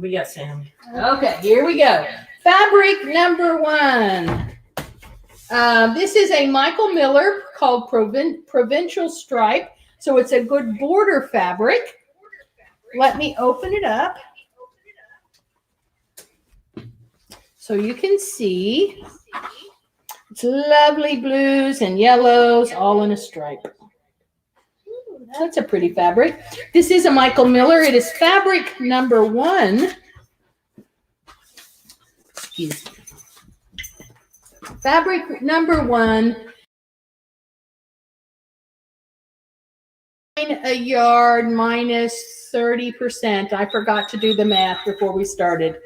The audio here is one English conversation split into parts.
We got Sam. Okay, here we go. Fabric number 1. This is a Michael Miller called Provincial Stripe. So it's a good border fabric. Let me open it up so you can see. It's lovely blues and yellows all in a stripe. That's a pretty fabric. This is a Michael Miller. It is fabric number 1. Excuse me. Fabric number 1. A yard minus 30%. I forgot to do the math before we started.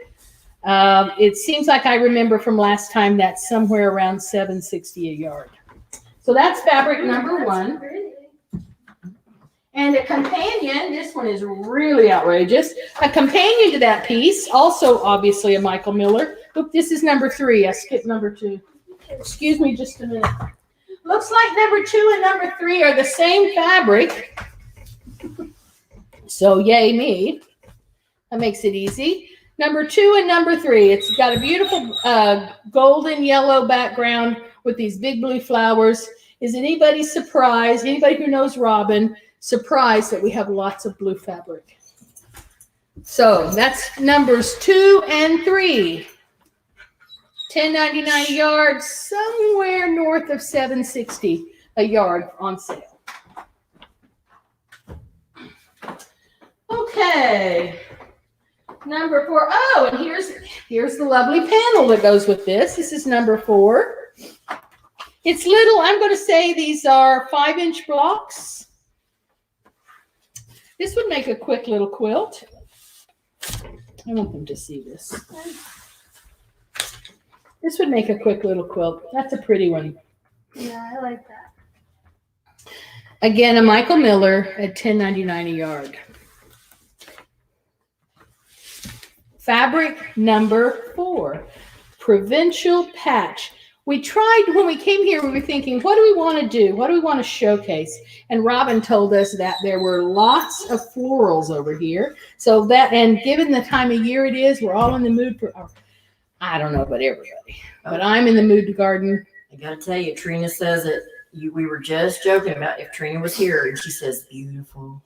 It seems like I remember from last time that's somewhere around $7.60 a yard. So that's fabric number 1. And a companion, this one is really outrageous. A companion to that piece, also obviously a Michael Miller. Look, this is number 3. I skipped number 2. Excuse me just a minute. Looks like number 2 and number 3 are the same fabric. So yay me. That makes it easy. Number 2 and number 3. It's got a beautiful golden yellow background with these big blue flowers. Is anybody surprised? Anybody who knows Robin surprised that we have lots of blue fabric? So that's numbers 2 and 3. $10.99 a yard, somewhere north of $7.60 a yard on sale. Okay. Number 4. Oh, and here's the lovely panel that goes with this. This is number 4. It's little, I'm going to say these are 5-inch blocks. This would make a quick little quilt. I want them to see this. This would make a quick little quilt. That's a pretty one. Yeah, I like that. Again, a Michael Miller at $10.99 a yard. Fabric number 4, Provincial Patch. We tried, when we came here, we were thinking, what do we want to do? What do we want to showcase? And Robin told us that there were lots of florals over here. So that, and given the time of year it is, we're all in the mood for, I don't know about everybody, but I'm in the mood to garden. I got to tell you, Trina says it. We were just joking about if Trina was here, and she says, beautiful.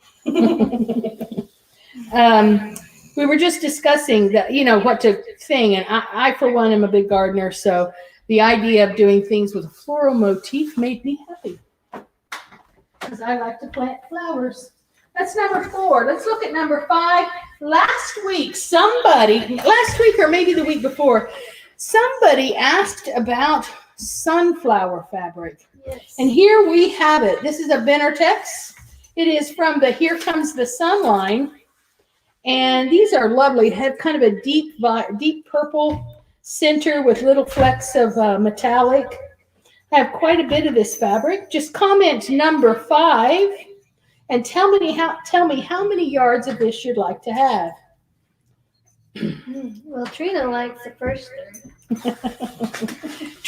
We were just discussing that, what to thing. And I, for one, am a big gardener. So the idea of doing things with a floral motif made me happy. Because I like to plant flowers. That's number 4. Let's look at number 5. Last week or maybe the week before, somebody asked about sunflower fabric. Yes. And here we have it. This is a Benartex. It is from the Here Comes the Sun line. And these are lovely. They have kind of a deep purple center with little flecks of metallic. I have quite a bit of this fabric. Just comment number 5 and tell me how many yards of this you'd like to have. Well, Trina likes the first 3.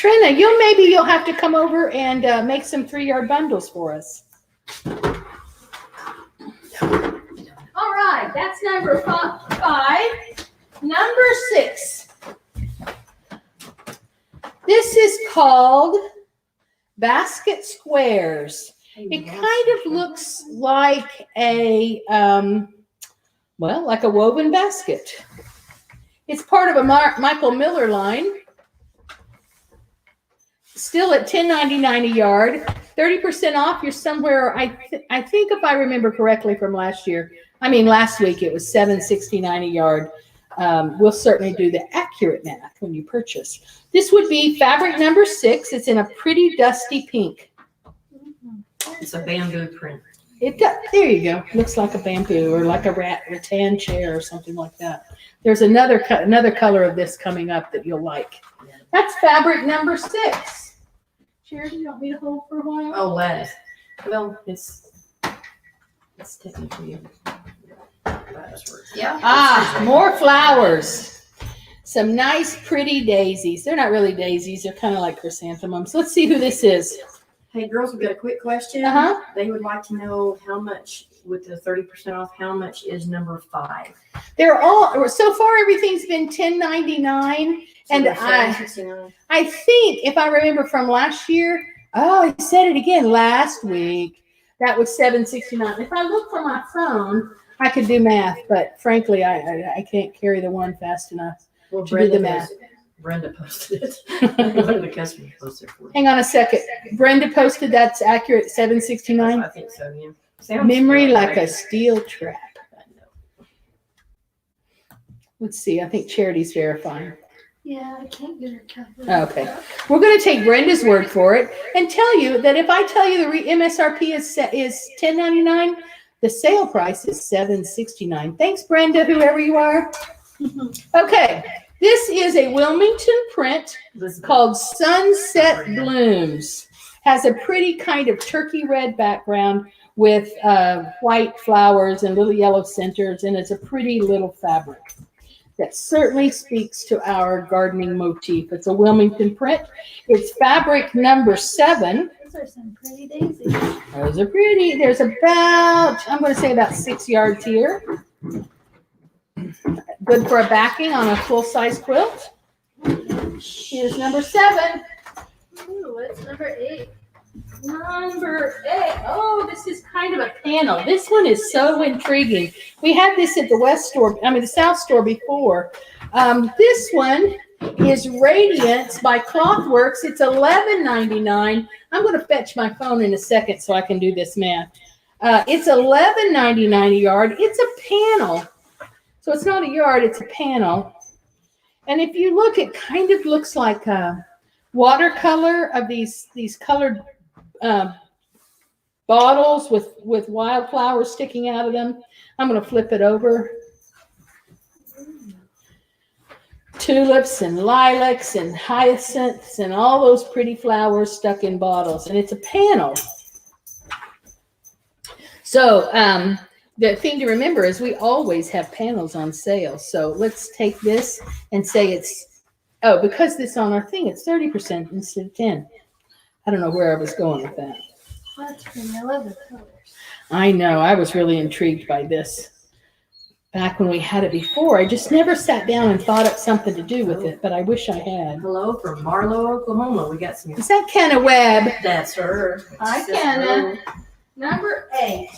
Trina, you'll have to come over and make some 3-yard bundles for us. All right, that's number 5. Number 6. This is called basket squares. It kind of looks like a like a woven basket. It's part of a Michael Miller line. Still at $10.99 a yard, 30% off. You're somewhere. I think if I remember correctly from last week it was $7.69 a yard. We'll certainly do the accurate math when you purchase. This would be fabric number 6. It's in a pretty dusty pink. It's a bamboo print. There you go. Looks like a bamboo or like a rattan chair or something like that. There's another color of this coming up that you'll like. That's fabric number 6. Charity, you want me to hold for a while? Oh, lattice. Well, it's technically a lattice work. Yeah. More flowers. Some nice, pretty daisies. They're not really daisies. They're kind of like chrysanthemums. Let's see who this is. Hey, girls, we've got a quick question. Uh-huh. They would like to know how much, with the 30% off, how much is number 5? They're all, so far everything's been $10.99. And I think if I remember from last year, I said it again last week, that was $7.69. If I look for my phone, I could do math, but frankly, I can't carry the one fast enough to do the math. Brenda posted it. One of the customers posted it for me. Hang on a second. Brenda posted that's accurate, $7.69. I think so, yeah. Sounds Memory like right. a steel trap. Let's see. I think Charity's verifying. Yeah, I can't get her calculator. Okay. We're going to take Brenda's word for it and tell you that if I tell you the MSRP is $10.99, the sale price is $7.69. Thanks, Brenda, whoever you are. Okay. This is a Wilmington print called Sunset Blooms. Has a pretty kind of turkey red background with white flowers and little yellow centers, and it's a pretty little fabric that certainly speaks to our gardening motif. It's a Wilmington print. It's fabric number 7. Those are some pretty daisies. Those are pretty. There's about, I'm going to say about 6 yards here. Good for a backing on a full-size quilt. Here's number 7. Ooh, what's number 8? Number 8. Oh, this is kind of a panel. This one is so intriguing. We had this at the South store before. This one is Radiance by Clothworks. It's $11.99. I'm going to fetch my phone in a second so I can do this math. It's $11.99 a yard. It's a panel. So it's not a yard, it's a panel. And if you look, it kind of looks like a watercolor of these colored bottles with wildflowers sticking out of them. I'm going to flip it over. Tulips and lilacs and hyacinths and all those pretty flowers stuck in bottles. And it's a panel. So the thing to remember is we always have panels on sale. So let's take this and say it's, because this on our thing, it's 30% instead of 10. I don't know where I was going with that. That's pretty. I love the colors. I know. I was really intrigued by this. Back when we had it before, I just never sat down and thought up something to do with it, but I wish I had. Hello from Marlow, Oklahoma. We got some. Is that Kenna Webb? That's her. Hi, Kenna. Number 8.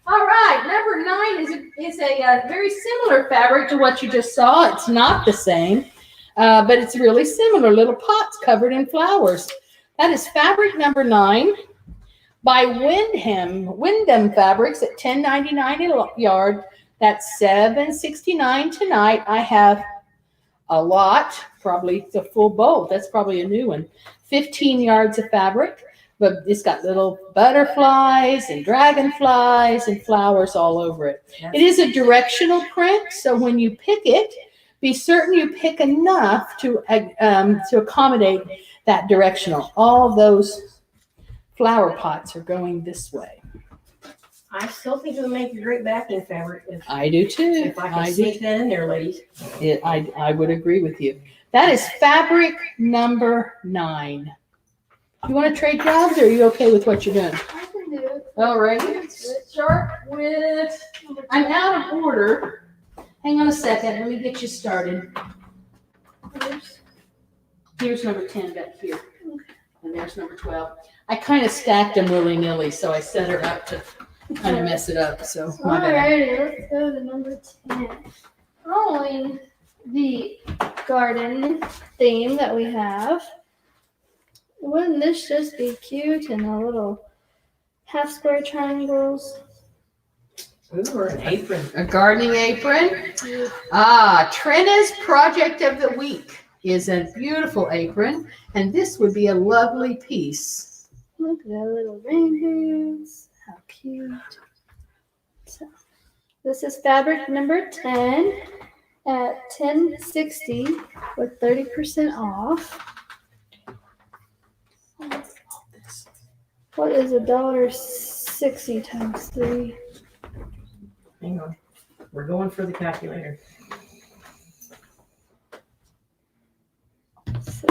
All right, number 9 is a very similar fabric to what you just saw. It's not the same, but it's really similar. Little pots covered in flowers. That is fabric number 9 by Wyndham Fabrics at $10.99 a yard. That's $7.69 tonight. I have a lot, probably the full bolt. That's probably a new one. 15 yards of fabric. But it's got little butterflies and dragonflies and flowers all over it. Yes. It is a directional print, so when you pick it, be certain you pick enough to accommodate that directional. All those flower pots are going this way. I still think it would make a great backing fabric. I do too. If I can sneak that in there, ladies. I would agree with you. That is fabric number 9. You want to trade jobs, or are you okay with what you're doing? I can do it. All right, let's start with, I'm out of order. Hang on a second, let me get you started. Oops. Here's number 10 back here, and there's number 12. I kind of stacked them willy-nilly, so I set her up to kind of mess it up, so my bad. Alrighty, let's go to number 10. Following the garden theme that we have, wouldn't this just be cute in a little half square triangles? Ooh, or an apron. A gardening apron. Trina's project of the week is a beautiful apron, and this would be a lovely piece. Look at that little rainbows. How cute. So, this is fabric number 10 at $10.60 with 30% off. What is $1.60 times 3? Hang on. We're going for the calculator. So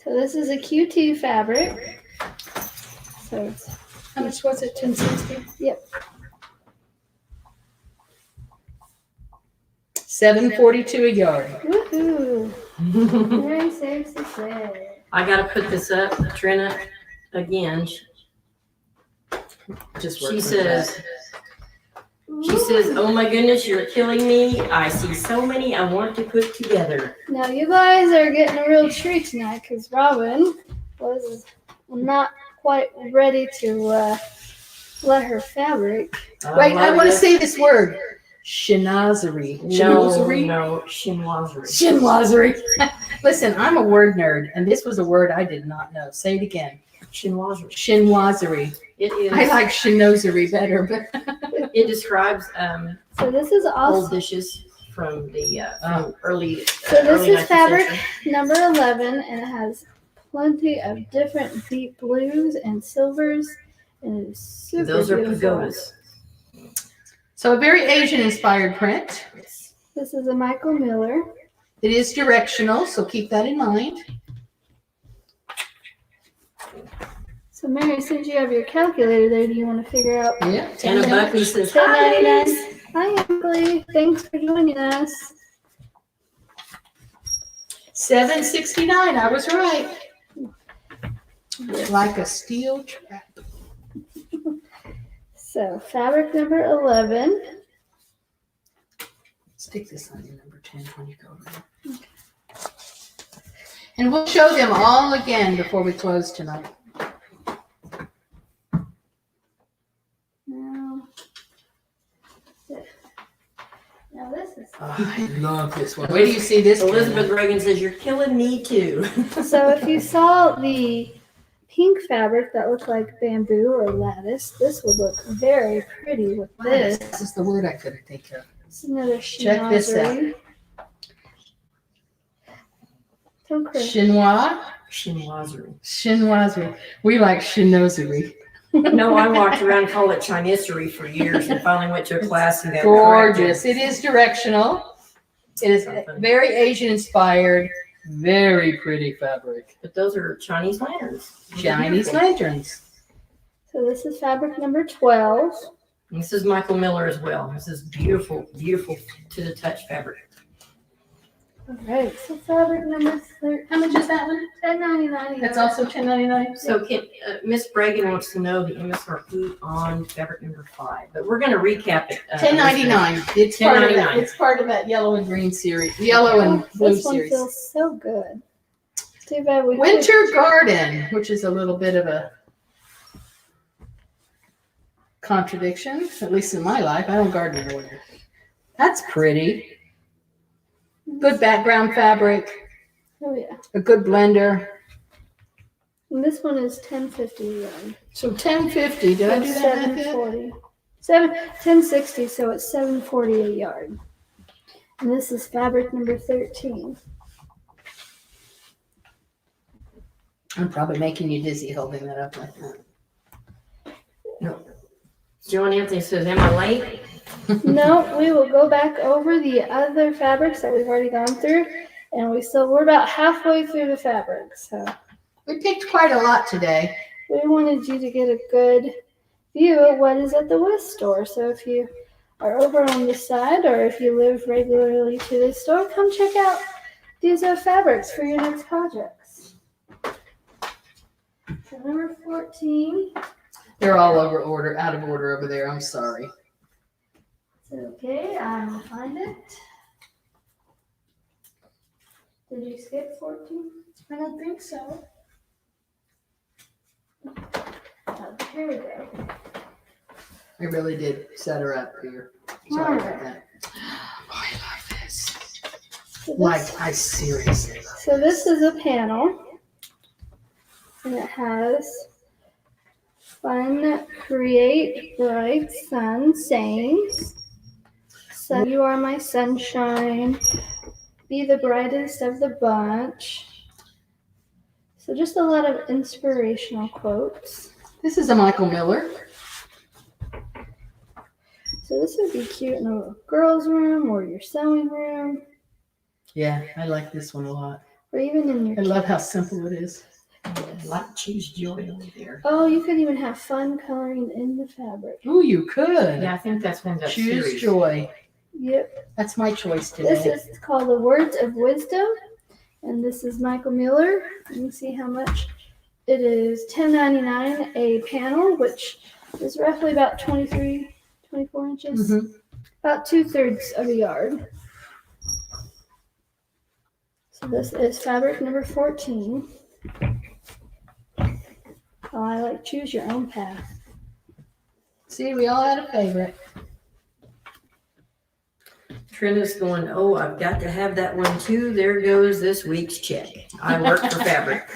this is a QT fabric. So it's, How much was it? $10.60? Yep. $7.42 a yard. woohoo! Very sexy set. I gotta put this up, Trina, again. Just She says, oh my goodness, you're killing me. I see so many I want to put together. Now you guys are getting a real treat tonight because Robin was not quite ready to let her fabric. Wait, I love want to this. say this word. Chinoiserie. No, chinoiserie. Chinoiserie. Listen, I'm a word nerd, and this was a word I did not know. Say it again. Chinoiserie. Chinoiserie. It is. I like chinoiserie better, but It describes So this is old also dishes from the from early. So this early is 19th fabric century. number 11, and it has plenty of different deep blues and silvers, and it's super Those are beautiful. pagodas. so a very Asian-inspired print. This is a Michael Miller. It is directional, so keep that in mind. So Mary, since you have your calculator there, do you want to figure out Yeah. Anna Buckley says, $10.99? Hi, Emily. Thanks for joining us. $7.69. I was right. Like a steel trap. So fabric number 11. Stick this on your number 10 when you go around. And we'll show them all again before we close tonight. Now this is Oh, I love this one. Where do you see this? Elizabeth Reagan says, you're killing me too. so if you saw the pink fabric that looked like bamboo or lattice, this would look very pretty with this. This is the word I couldn't think of. It's another Check this out. chinoiserie. Don't cry. Chinois. Chinoiserie. Chinoiserie. We like chinoiserie. No, I walked around and called it Chineserie for years and finally went to a class and got Gorgeous. corrected. It is directional. It is very Asian inspired. Very pretty fabric. But those are Chinese lanterns. Chinese lanterns. So this is fabric number 12. And this is Michael Miller as well. This is beautiful, beautiful to the touch fabric. All right. So fabric number 13. How much is that one? $10.99. That's also $10.99. So Miss Bragan wants to know the MSRP on fabric number 5, but we're going to recap it. $10.99. It's part of that. $10.99. It's part of that yellow and green series, yellow and blue This one series. feels so good. Too bad we Winter Garden, which is a little bit of a contradiction, at least in my life. I don't garden in the winter. That's pretty. Good background fabric, Oh yeah. a good blender. And this one is $10.50 yard. So $10.50. Did I do that math yet? $7.40. $10.60. So it's $7.40 a yard. And this is fabric number 13. I'm probably making you dizzy holding that up like that. Joan Anthony says, am I late? No, we will go back over the other fabrics that we've already gone through. And we're about halfway through the fabric, so We picked quite a lot today. we wanted you to get a good view of what is at the West store. So if you are over on this side, or if you live regularly to this store, come check out these fabrics for your next projects. So number 14. They're all out of order over there. I'm sorry. It's okay, I will find it. Did you skip 14? I don't think so. Oh, here we go. I really did set her up here. Sorry about that. Oh, I love this. So Like, I seriously love it. So this is a panel, and it has fun, create, bright sun sayings. So you are my sunshine, be the brightest of the bunch. So just a lot of inspirational quotes. This is a Michael Miller. So this would be cute in a girl's room or your sewing room, Yeah, I like this one a lot. or even in your I love how simple it is. Like choose joy over there. Oh, you could even have fun coloring in the fabric. Ooh, you could. Yeah, I think that's one of that Choose series. joy. Yep. That's my choice This today. is called the Words of Wisdom, and this is Michael Miller. You can see how much it is. $10.99 a panel, which is roughly about 23, 24 inches, Mhm. about 2/3 of a yard. So this is fabric number 14. Oh, I like choose your own path. See, we all had a favorite. Trina's going, oh, I've got to have that one too. There goes this week's check. I work for fabric.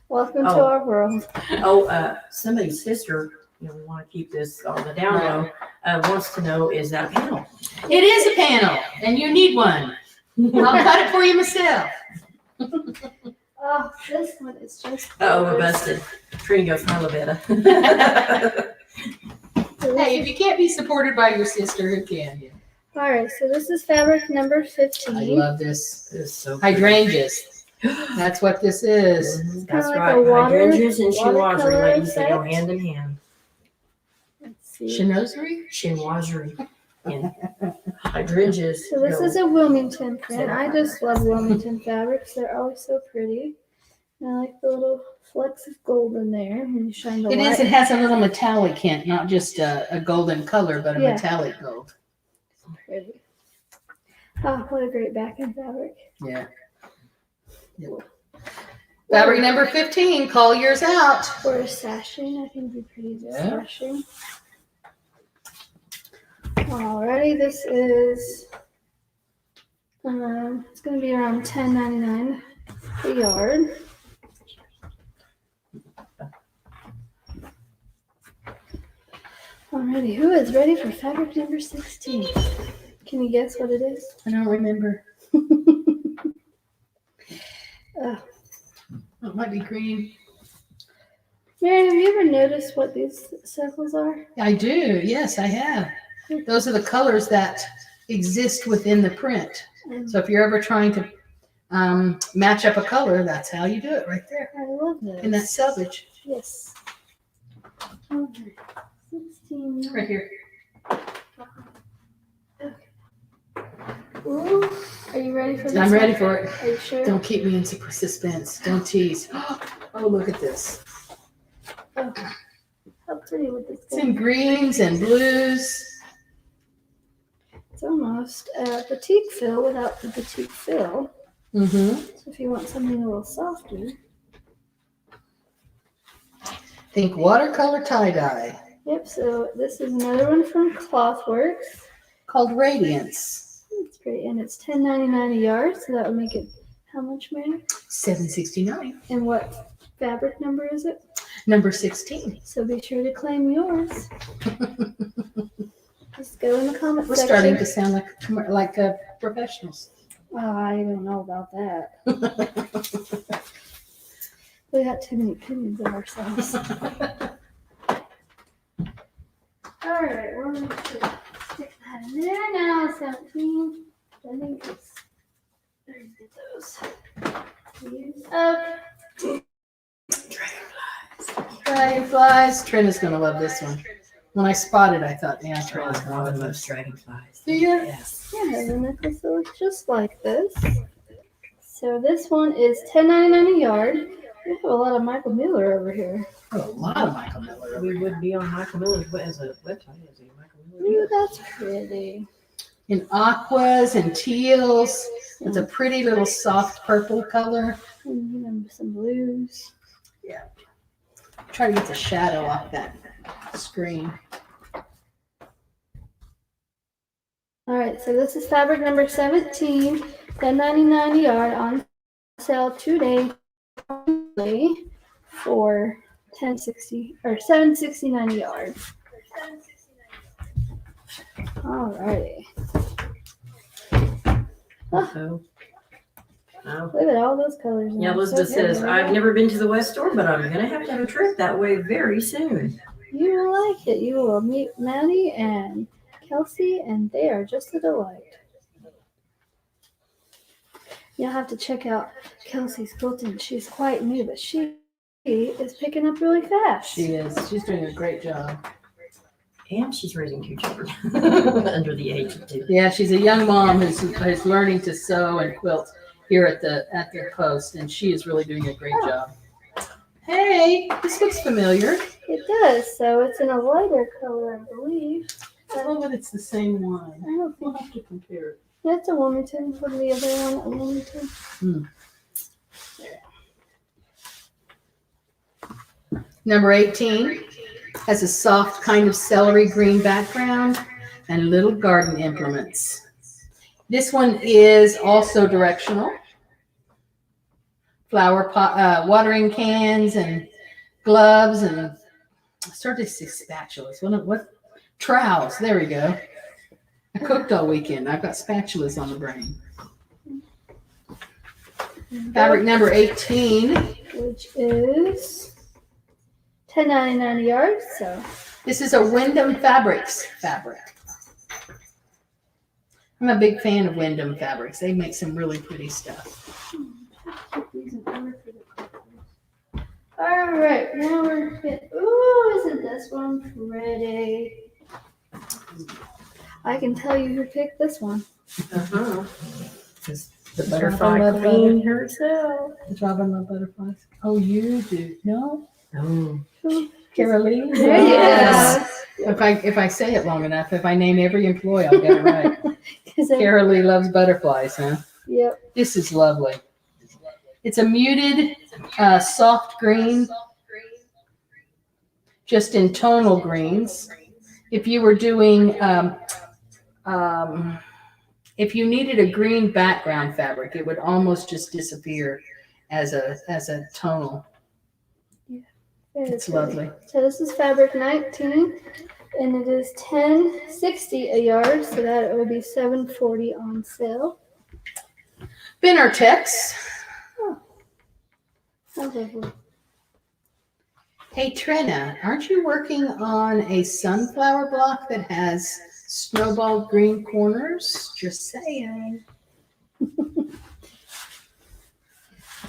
Welcome to Oh. our world. Oh, somebody's sister, we want to keep this on the down low, wants to know, is that a panel? It is a panel, and you need one. I'll cut it for you myself. Oh, this one is just. Uh-oh, we're gorgeous. busted. Trina goes, hi, Lavetta. So this Hey, is- if you can't be supported by your sister, who can? all right, so this is fabric number I 15. love this. This is so pretty. Hydrangeas. That's what this is. Mhm, That's Kinda like right. a water- Hydrangeas and chinoiserie, watercolor ladies, they go effect. hand in hand. Let's see. Chinoiserie? Chinoiserie and hydrangeas. So this go- is a Wilmington print. I just love Wilmington fabrics. They're always so pretty. And I like the little flecks of gold in there when you shine the It light. is. It has a little metallic hint, not just a golden color, but a Yeah. metallic gold. Pretty. Oh, what a great back-end fabric. Yeah. Fabric number 15. Call yours out. Or a sashing. I think it'd be pretty as a Yeah. sashing. Alrighty, this is it's gonna be around $10.99 a yard. Alrighty, who is ready for fabric number 16? Can you guess what it is? I don't remember. Oh. It might be green. Mary, have you ever noticed what these circles are? I do. Yes, I have. Those are the colors that exist within the print. So if you're ever trying to match up a color, that's how you do it right there I love this. in that selvage. Yes. Okay. 16. Right here. Ooh, are you ready for this? I'm ready for it. Are you sure? Don't keep me in suspense. Don't tease. Oh, look at this. Oh, how pretty would this It's be? in greens and blues. It's almost a batik fill without the batik fill. Mm-hmm. So if you want something a little softer. Think watercolor tie-dye Yep, so this is another one from Clothworks. called Radiance. It's pretty, and it's $10.99 a yard, so that would make it how much, Mary? $7.69. And what fabric number is it? Number 16. So be sure to claim yours. Just go in the comment We're section. starting to sound like professionals. Oh, I don't know about that. We got too many opinions of ourselves. All right, we're going to stick that in there now. 17. I think it's those up. Dragonflies. Trina's gonna love this one. When I spotted, I thought, yeah, Trina's gonna Robin love loves this. dragonflies. Do you? Yes. I have a necklace that looks just like this. So this one is $10.99 a yard. We have a lot of Michael Miller over here. Oh, a lot of Michael Miller. We would be on Michael Miller's as a website. As a Michael Miller. Ooh, that's pretty. In aquas and teals. It's a pretty little soft purple color. And even some blues. Try to get the shadow off that screen. All right, so this is fabric number 17, $10.99 a yard on sale today for $10.60 or $7.69 a yard. All righty. So, oh. Look at all those colors. in Yeah, there. Elizabeth So says, pretty. I've never been to the West Store, but I'm gonna have a trip that way very soon. You will like it. You will meet Maddie and Kelsey, and they are just a delight. You'll have to check out Kelsey's quilting. She's quite new, but she is picking up really fast. She is. She's doing a great job. And she's raising 2 children under the age of 2. Yeah, she's a young mom who's learning to sew and quilt here at the post, and she is really doing a great job. Hey, this looks familiar. It does. So it's in a lighter color, I believe. I don't know that it's the same one. I don't We'll think have to compare it. that's a Wilmington. What the other one? A Wilmington. Number 18 has a soft kind of celery green background and little garden implements. This one is also directional. Flower pot, watering cans and gloves and I started to say spatulas. What? Trowels. There we go. I cooked all weekend. I've got spatulas on the brain. Fabric number 18. Which is $10.99 a yard. So This is a Wyndham Fabrics fabric. I'm a big fan of Wyndham Fabrics. They make some really pretty stuff. all right, now we're getting. Ooh, isn't this one pretty? I can tell you who picked this one. Uh-huh. The Robin butterfly love queen herself. Does Robin love butterflies? Oh, you do? No? Oh. Caroline? Yeah. If I say it long enough, if I name every employee, I'll get it right. Carolee loves butterflies, huh? Yep. This is lovely. It's a muted, soft green, just in tonal greens. If you were doing, if you needed a green background fabric, it would almost just disappear as a tonal. It's lovely. So this is fabric 19, and it is $10.60 a yard. So that will be $7.40 on sale. Benartex. How lovely. Hey Trina, aren't you working on a sunflower block that has snowball green corners? Just saying.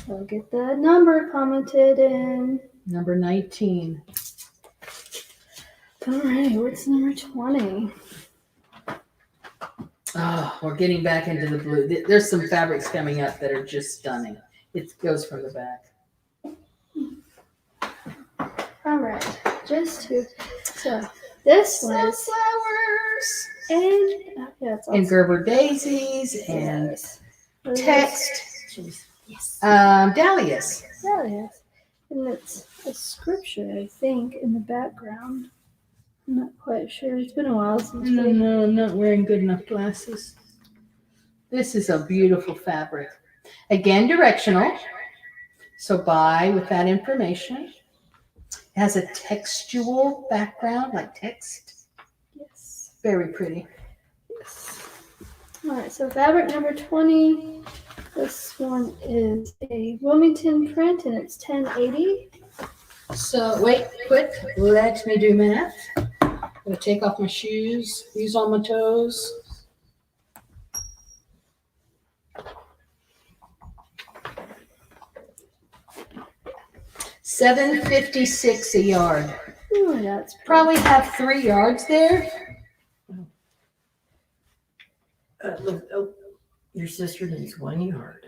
So I'll get the number commented in. Number 19. All right, what's number 20? Oh, we're getting back into the blue. There's some fabrics coming up that are just stunning. It goes from the back. All right, just two. So this was Flowers. and yeah, it's And also Gerber daisies and yes. What is text. Yes. Dahlias. this? Yeah, yes. And it's a scripture, I think, in the background. I'm not quite sure. It's been a while since we. No, I'm not wearing good enough glasses. This is a beautiful fabric. Again, directional. So buy with that information. It has a textual background, like text. Yes. Very pretty. Yes. All right, so fabric number 20. This one is a Wilmington print, and it's $10.80. So wait, quick. Let me do math. I'm gonna take off my shoes. These on my toes. $7.56 a yard. Ooh, that's Probably have 3 yards there. Look, oh, your sister needs 1 yard.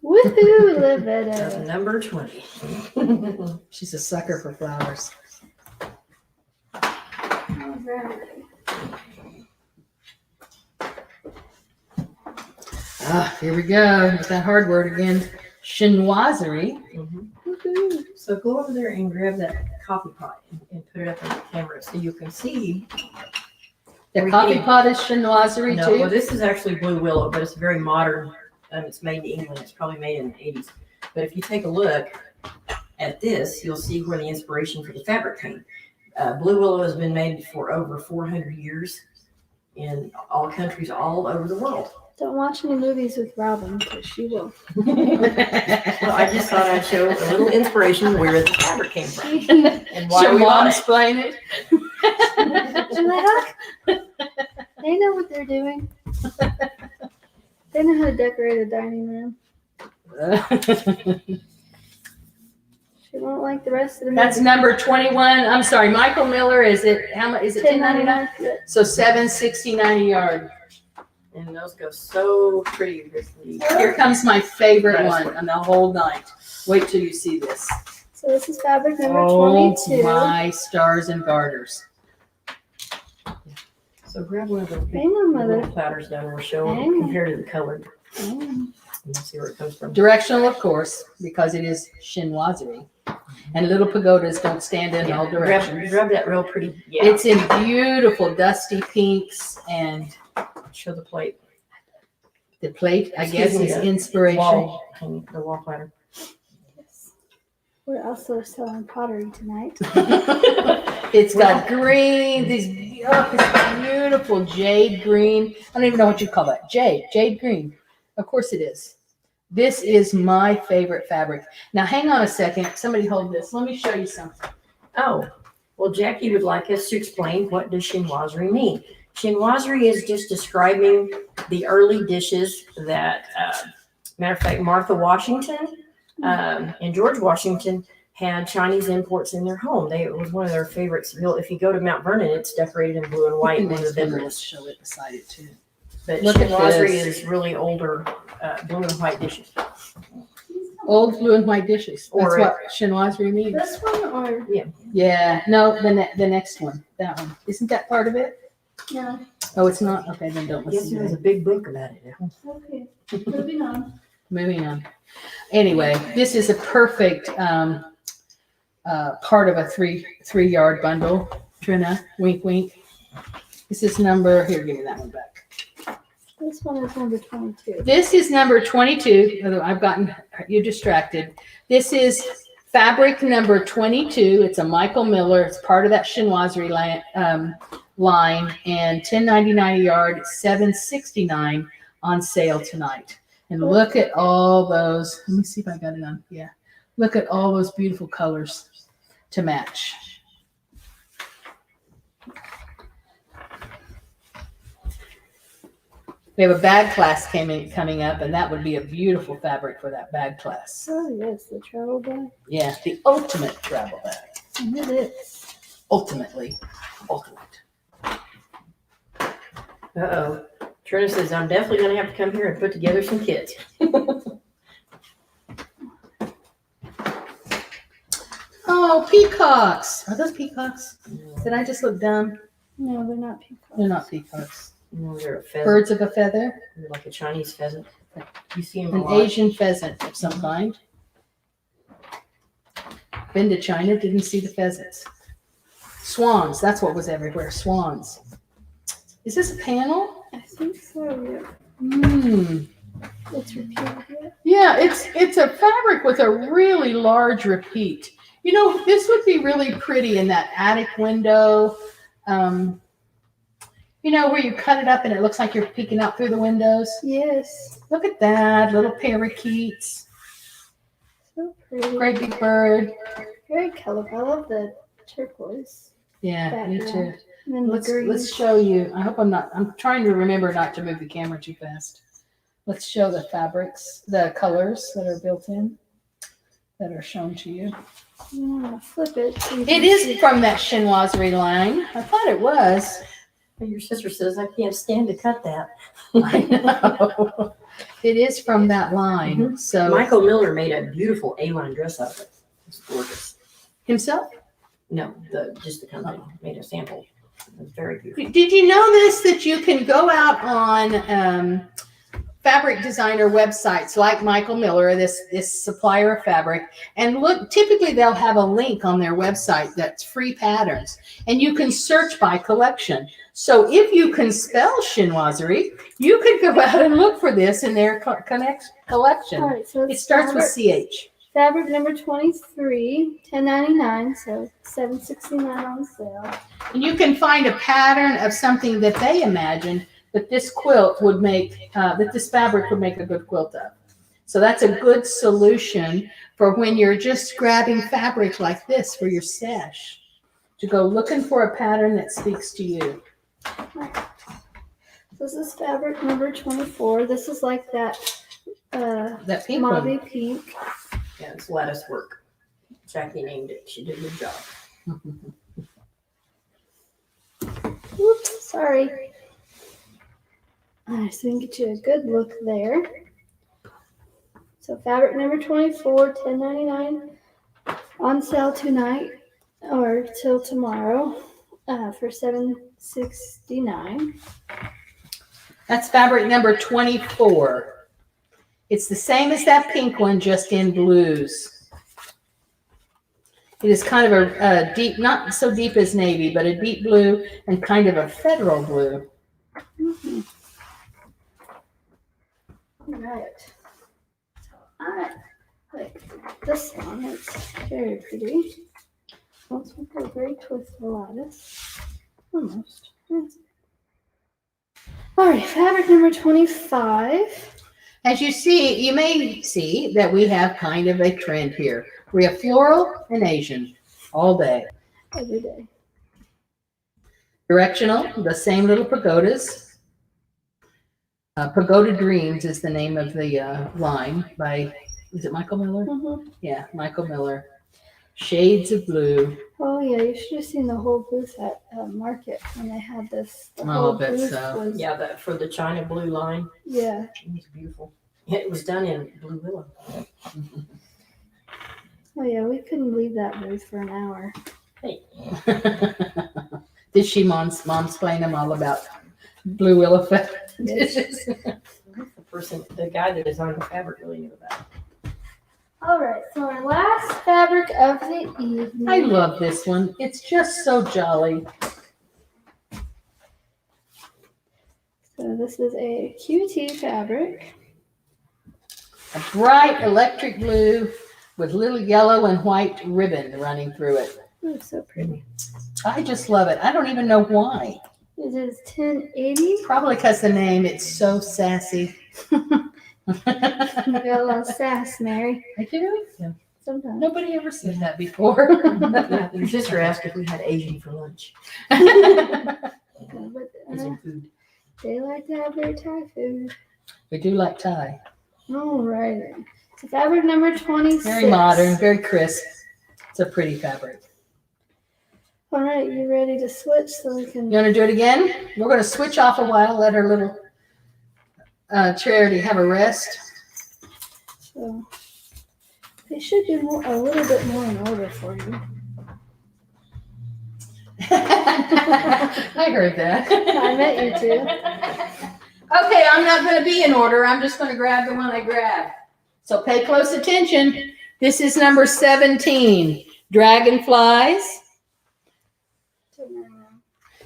woohoo, live That's it. number 20. She's a sucker for flowers. Ah, here we go with that hard word again. Chinoiserie. Mhm. So go over there and grab that coffee pot and put it up on the camera so you can see. The We coffee can- pot is chinoiserie No, too. well, this is actually Blue Willow, but it's very modern. It's made in England. It's probably made in the 80s. But if you take a look at this, you'll see where the inspiration for the fabric came. Blue Willow has been made for over 400 years in all countries all over the world. Don't watch any movies with Robin because she will. Well, I just thought I'd show a little inspiration where the fabric came from and why Should we mom bought it. explain it? They know what they're doing. They know how to decorate a dining room. She won't like the rest of the That's movie. number 21. I'm sorry, Michael Miller. Is it how much? Is it $10.99? So $7.69 a yard. And those go so pretty with the Here comes my favorite Nice one one. on the whole night. Wait till you see this. So this is fabric number Oh 22. my stars and garters. So grab one of those big Hang on, mother. little platters down and we'll show Hang on. compared to the colored. Mm. And you'll see where it comes from. Directional, of course, because it is chinoiserie. And little pagodas don't stand in all directions. Grab that real pretty. Yeah. It's in beautiful dusty pinks, and Show the plate. the plate, I Excuse guess, me, is the inspiration. Wall. The wall platter. Yes. We're also selling pottery tonight. It's got green, these it's beautiful jade green. I don't even know what you call that. Jade green. Of course it is. This is my favorite fabric. Now hang on a second. Somebody hold this. Let me show you something. Oh, well, Jackie would like us to explain what does chinoiserie mean. Chinoiserie is just describing the early dishes that, matter of fact, Martha Washington and George Washington had Chinese imports in their home. It was one of their favorites. If you go to Mount Vernon, it's decorated in blue and white. One of the Let's bedrooms. show it beside it too. But Look at chinoiserie this. is really older blue and white dishes. Old blue and white dishes. That's Or- what chinoiserie means. This one or Yeah. No, the next one. That one. Isn't that part of it? no? Oh, it's not? Okay, then don't Yes, listen to there's it. a big book about it. Okay. Moving on. Moving on. Anyway, this is a perfect part of a three yard bundle. Trina, wink, wink. This is number, here, give me that one back. This one is number 22. This is number 22, although I've gotten you distracted. This is fabric number 22. It's a Michael Miller. It's part of that chinoiserie line, and $10.99 a yard, $7.69 on sale tonight. And look at all those. Let me see if I got it on. Yeah. Look at all those beautiful colors to match. We have a bag class coming up, and that would be a beautiful fabric for that bag class. Oh yes, the travel bag. Yeah, the ultimate travel bag. And it is. Ultimately, ultimate. Uh-oh. Trina says, I'm definitely going to have to come here and put together some kits. Oh, peacocks. Are those peacocks? Did I just look dumb? No, they're not peacocks. They're not peacocks. No, they're a pheasant. Birds of a feather. They're like a Chinese pheasant. You see them a An lot. Asian pheasant of some kind. Been to China, didn't see the pheasants. Swans, that's what was everywhere. Swans. Is this a panel? I think so. Yeah. Hmm. It's repeated. Yeah, Yeah. it's a fabric with a really large repeat. You know, this would be really pretty in that attic window. You know, where you cut it up and it looks like you're peeking out through the windows. Yes. Look at that, little parakeets. So pretty. Great big bird. Very colorful. I love the turquoise. Yeah, me too. Background. And then the green. Let's show you. I hope I'm trying to remember not to move the camera too fast. Let's show the fabrics, the colors that are built in. that are shown to you. I'm gonna flip it. so you It can is see. from that chinoiserie line. I thought it was. Your sister says, I can't stand to cut that. I know. It is from that line. So Michael Miller made a beautiful A-line dress out of it. It's gorgeous. himself. No, just the company made a sample. It was very beautiful. Did you know this, that you can go out on fabric designer websites like Michael Miller, this supplier of fabric, and look, typically they'll have a link on their website that's free patterns, and you can search by collection. So if you can spell chinoiserie, you could go out and look for this in their collection. All right, so It it's starts with CH. fabric number 23, $10.99, so $7.69 on sale. And you can find a pattern of something that they imagined that this quilt would make, that this fabric would make a good quilt of. So that's a good solution for when you're just grabbing fabric like this for your stash, to go looking for a pattern that speaks to you. This is fabric number 24. This is like that That pink one. mauve pink. Yeah, it's lettuce work. Jackie named it. She did a good job. Oops, sorry. All right, so we can get you a good look there. So fabric number 24, $10.99, on sale tonight or till tomorrow for $7.69. That's fabric number 24. It's the same as that pink one, just in blues. It is kind of a deep, not so deep as navy, but a deep blue and kind of a federal blue. Mhm. All right. So I like this one. It's very pretty. Also got a very twisted lattice. Almost. Yes. All right, fabric number 25. As you see, you may see that we have kind of a trend here. We have floral and Asian all day. Every day. Directional, the same little pagodas. Pagoda Dreams is the name of the line by, is it Michael Miller? Mm-hmm. Yeah, Michael Miller. Shades of blue. Oh yeah, you should have seen the whole booth at Market when they had this. The Oh, whole I bet booth so. was Yeah, for the China blue line. yeah. It was beautiful. Yeah, it was done in blue willow. Oh yeah, we couldn't leave that booth for an hour. Hey, Did she explain them all about blue willow dishes? the guy that designed the fabric really knew about it. All right, so our last fabric of the evening. I love this one. It's just so jolly. So this is a QT fabric. A bright electric blue with little yellow and white ribbon running through it. Oh, so pretty. I just love it. I don't even know why. It is 1080. Probably because the name, it's so sassy. You got a lot of sass, Mary. I do? Yeah. Sometimes. Nobody ever said that before. Yeah, your sister asked if we had Asian for lunch. But Asian food. they like to have their Thai food. We do like Thai. All right. So fabric number 26. Very modern, very crisp. It's a pretty fabric. All right, you ready to switch so we can? You want to do it again? We're going to switch off a while, let our little Charity have a rest. So they should be a little bit more in order for you. I heard that. I met you too. Okay, I'm not going to be in order. I'm just going to grab the one I grabbed. So pay close attention. This is number 17, Dragonflies.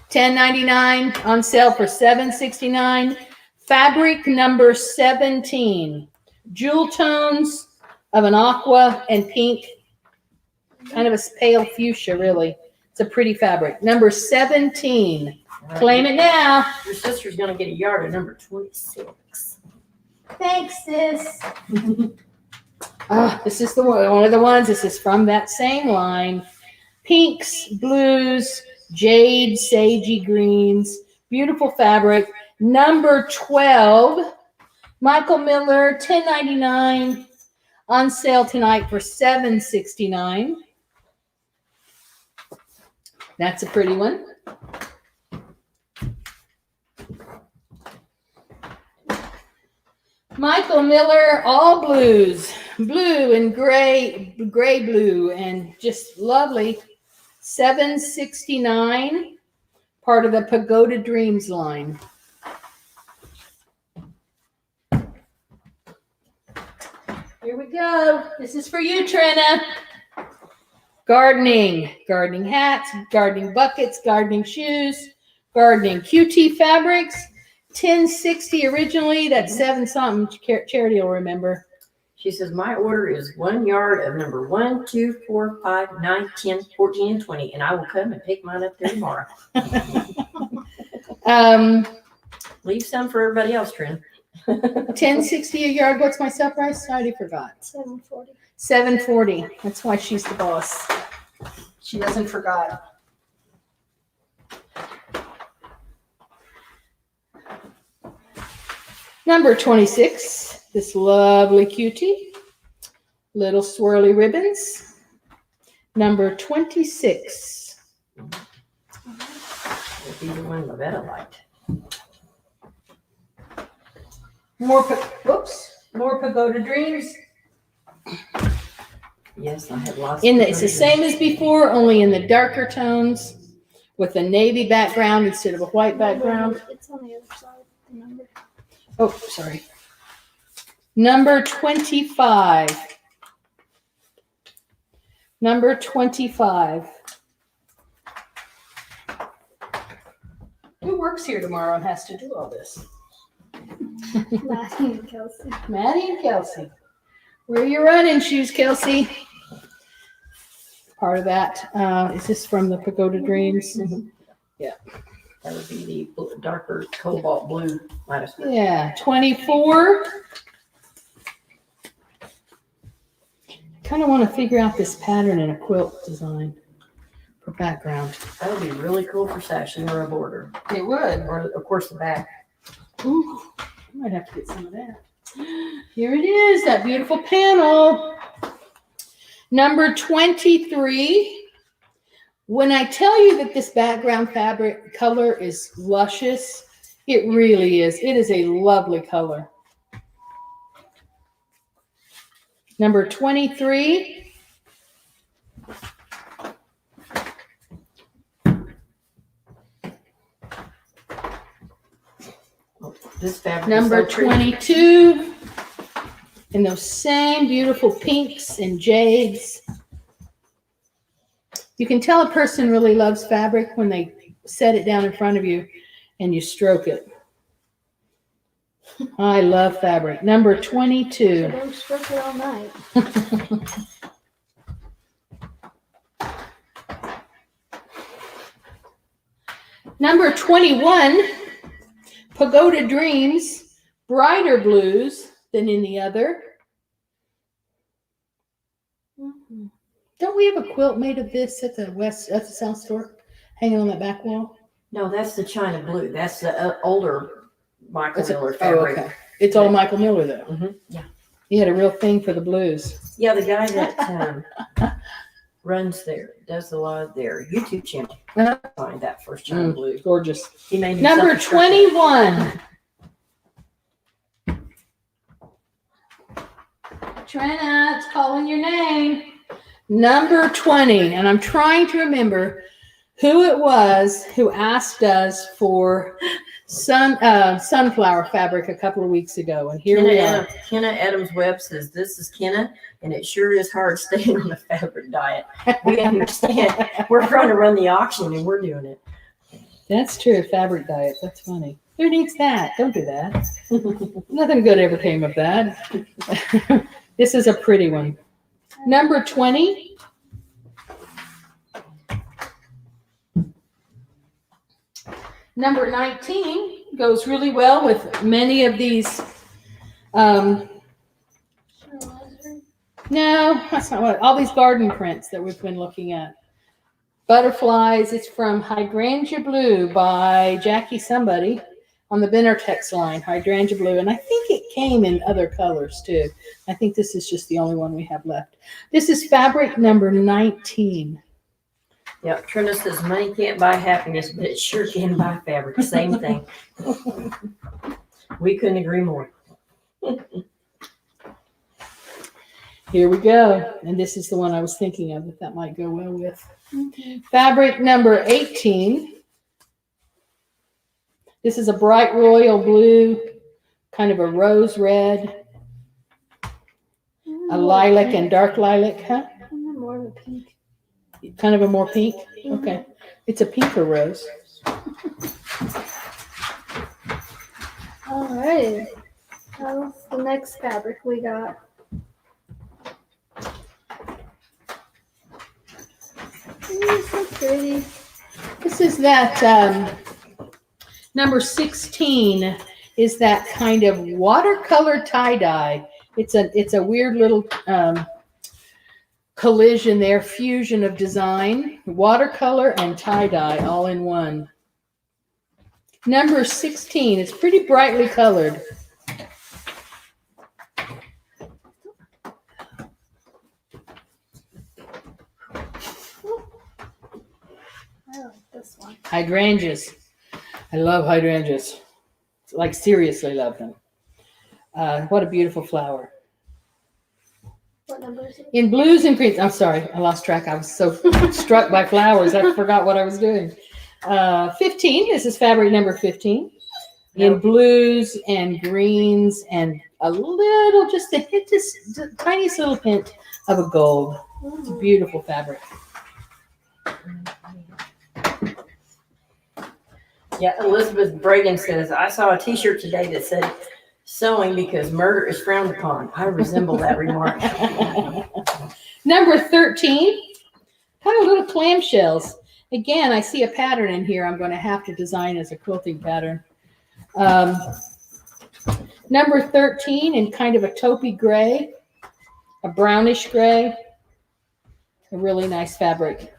$10.99 on sale for $7.69. Fabric number 17, jewel tones of an aqua and pink, kind of a pale fuchsia, really. It's a pretty fabric. Number 17. Claim it now. Your sister's gonna get a yard of number 26. Thanks, sis. This is one of the ones. This is from that same line. Pinks, blues, jade, sagey greens. Beautiful fabric. Number 12. Michael Miller, $10.99. On sale tonight for $7.69. That's a pretty one. Michael Miller, all blues, blue and gray blue, and just lovely. $7.69, part of the Pagoda Dreams line. Here we go. This is for you, Trina. Gardening hats, gardening buckets, gardening shoes, gardening QT fabrics. $10.60 originally. That's 7 something. Charity will remember. She says, my order is 1 yard of number 1, 2, 4, 5, 9, 10, 14, and 20, and I will come and pick mine up there tomorrow. Leave some for everybody else, Trin. $10.60 a yard. What's my sale price? I already forgot. $7.40. $7.40. That's why she's the boss. She doesn't forgot. Number 26, this lovely cutie. Little swirly ribbons. Number 26. It'll be the one Lavetta liked. More Pagoda Dreams. Yes, I have lots. It's the same as before, only in the darker tones with a navy background instead of a white background. It's on the other side, the number. Oh, sorry. Number 25. Number 25. Who works here tomorrow and has to do all this? Maddie and Kelsey. Maddie and Kelsey. Where are your running shoes, Kelsey? Part of that. Is this from the Pagoda Dreams? Mhm. Yeah. That would be the darker cobalt blue. Yeah, 24. Kind of want to figure out this pattern in a quilt design for background. That would be really cool for sashing or a border. It would. Or, of course, the back. Ooh, I might have to get some of that. Here it is, that beautiful panel. Number 23. When I tell you that this background fabric color is luscious, it really is. It is a lovely color. Number 23. This fabric Number is so pretty. 22. And those same beautiful pinks and jades. You can tell a person really loves fabric when they set it down in front of you and you stroke it. I love fabric. Number 22. So don't stroke it all night. Number 21. Pagoda Dreams. Brighter blues than any other. Don't we have a quilt made of this at the South store, hanging on that back wall? No, that's the China blue. That's the older Michael That's Miller fabric. okay. It's all Michael Miller though. Mhm, yeah. He had a real thing for the blues. Yeah, the guy that runs there, does a lot of their YouTube channel. Uh-huh. Find that first China blue. Gorgeous. He made himself Number a shirt. 21. Trina, it's calling your name. Number 20. And I'm trying to remember who it was who asked us for sunflower fabric a couple of weeks ago. And here we are. Kenna Adams Webb says, this is Kenna, and it sure is hard staying on a fabric diet. We understand. We're trying to run the auction, and we're doing it. That's true. Fabric diet. That's funny. Who needs that? Don't do that. Nothing good ever came of that. This is a pretty one. Number 20. Number 19 goes really well with many of these. No, that's not what. All these garden prints that we've been looking at. Butterflies. It's from Hydrangea Blue by Jackie somebody. on the Benartex line, hydrangea blue, and I think it came in other colors too. I think this is just the only one we have left. This is fabric number 19. Yep, Trina says money can't buy happiness, but it sure can buy fabric. Same thing. We couldn't agree more. Here we go. And this is the one I was thinking of that might go well with. Fabric number 18. This is a bright royal blue, kind of a rose red, a lilac and dark lilac, huh? And then more of a pink. Kind of a more pink? Okay. It's a pinker rose. All right. How's the next fabric we got? Ooh, so pretty. This is that number 16 is that kind of watercolor tie-dye. It's a weird little collision there, fusion of design, watercolor and tie-dye all in one. Number 16, it's pretty brightly colored. I like this one. Hydrangeas. I love hydrangeas. Like, seriously love them. What a beautiful flower. What number is it? In blues and greens. I'm sorry, I lost track. I was so struck by flowers, I forgot what I was doing. 15. This is fabric number 15. In blues and greens and a little, just a hint, just the tiniest little hint of a gold. It's a beautiful fabric. Yeah, Elizabeth Bragan says, I saw a t-shirt today that said, sewing because murder is frowned upon. I resemble that remark. Number 13, kind of little clamshells. Again, I see a pattern in here I'm going to have to design as a quilting pattern. Number 13 in kind of a taupey gray, a brownish gray, a really nice fabric.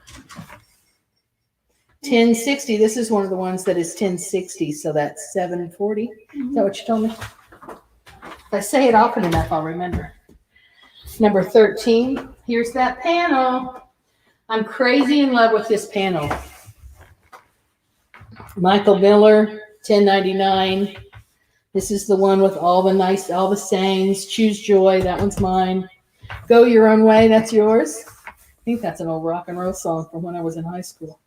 1060, this is one of the ones that is 1060, so that's 740. Is that what you told me? If I say it often enough, I'll remember. Number 13, here's that panel. I'm crazy in love with this panel. Michael Miller, 1099. This is the one with all the sayings. Choose joy, that one's mine. Go your own way, that's yours. I think that's an old rock and roll song from when I was in high school.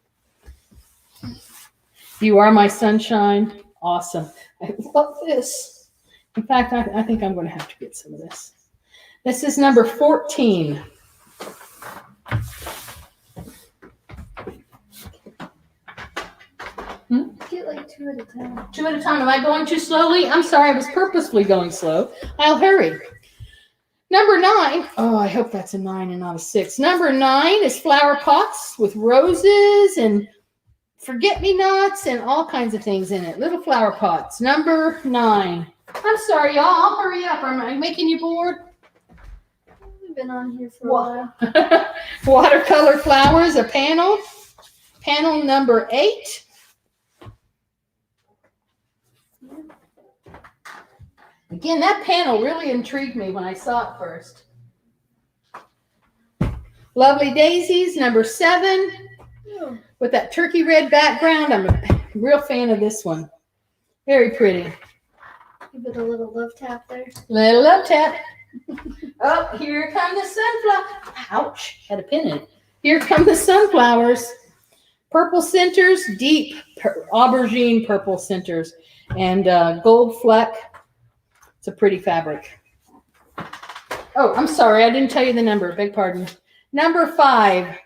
You are my sunshine. Awesome. I love this. In fact, I think I'm going to have to get some of this. This is number 14. Get like 2 at a time. 2 at a time. Am I going too slowly? I'm sorry. I was purposefully going slow. I'll hurry. Number 9. Oh, I hope that's a 9 and not a 6. Number 9 is flower pots with roses and forget-me-nots and all kinds of things in it. Little flower pots. Number 9. I'm sorry, y'all. I'll hurry up. Am I making you bored? We've been on here for a while. Watercolor flowers, a panel. Panel number 8. Again, that panel really intrigued me when I saw it first. Lovely Daisies, number 7. With that turkey red background. I'm a real fan of this one. Very pretty. Give it a little love tap there. Little love tap. Oh, here come the sunflower. Ouch, had a pin in it. Here come the sunflowers. Purple centers, deep aubergine purple centers, and gold fleck. It's a pretty fabric. Oh, I'm sorry, I didn't tell you the number. Beg pardon. Number 5.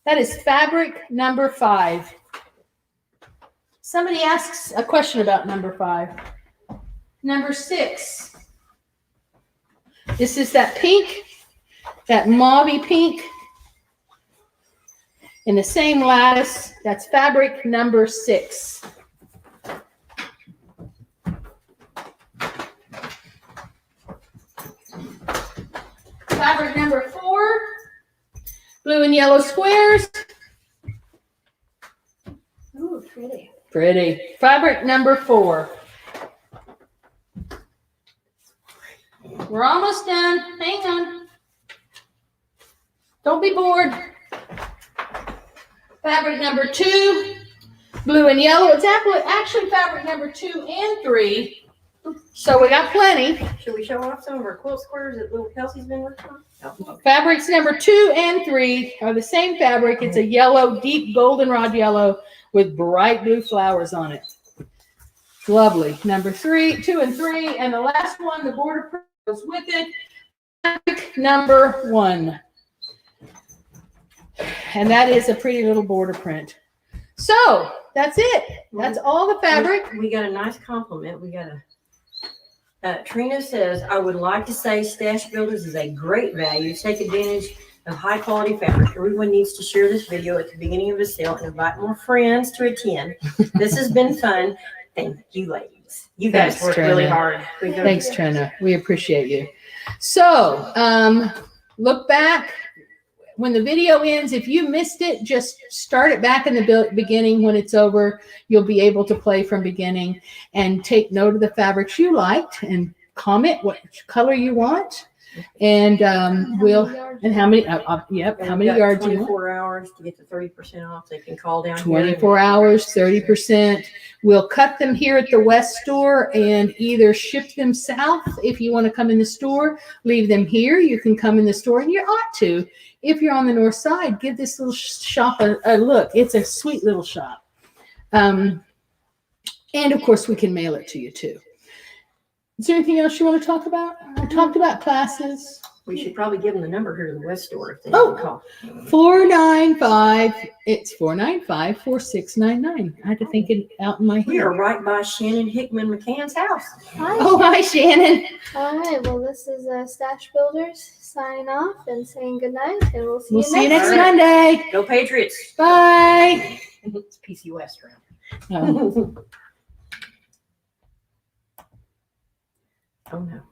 That is fabric number 5. Somebody asks a question about number 5. Number 6. This is that pink, that mauvey pink, in the same lattice. That's fabric number 6. Fabric number 4. Blue and yellow squares. Ooh, pretty. Pretty. Fabric number 4. We're almost done. Hang on. Don't be bored. Fabric number 2, blue and yellow. It's actually fabric number 2 and 3. So we got plenty. Should we show off some of our quilt squares that little Kelsey's been working on? No. Fabrics number 2 and 3 are the same fabric. It's a yellow, deep goldenrod yellow with bright blue flowers on it. Lovely. Number 2 and 3, and the last one, the border print goes with it. Fabric number 1. And that is a pretty little border print. So that's it. That's all the fabric. We got a nice compliment. We got Trina says, I would like to say Stash Builders is a great value. Take advantage of high quality fabric. Everyone needs to share this video at the beginning of the sale and invite more friends to attend. This has been fun. Thank you, ladies. You guys Thanks, worked Trina. really hard. Thanks, Trina. We appreciate you. So look back. When the video ends, if you missed it, just start it back in the beginning. When it's over, you'll be able to play from beginning and take note of the fabrics you liked and comment what color you want. And how many yards you want. 24 hours to get the 30% off. They can call down 24 hours, 30%. We'll cut them here at the West store and either ship them south if you want to come in the store. Leave them here. You can come in the store, and you ought to. If you're on the north side, give this little shop a look. It's a sweet little shop. And of course, we can mail it to you too. Is there anything else you want to talk about? I talked about classes. We should probably give them the number here to the West store if they Oh. can call. 495. It's 495-4699. I had to think it out in my We head. are right by Shannon Hickman McCann's house. Hi. Oh, hi, Shannon. All right. Well, this is Stash Builders signing off and saying good night, and we'll see We'll you see you next next time. Monday. Go Patriots. Bye. It's PC West round. Oh. Oh no.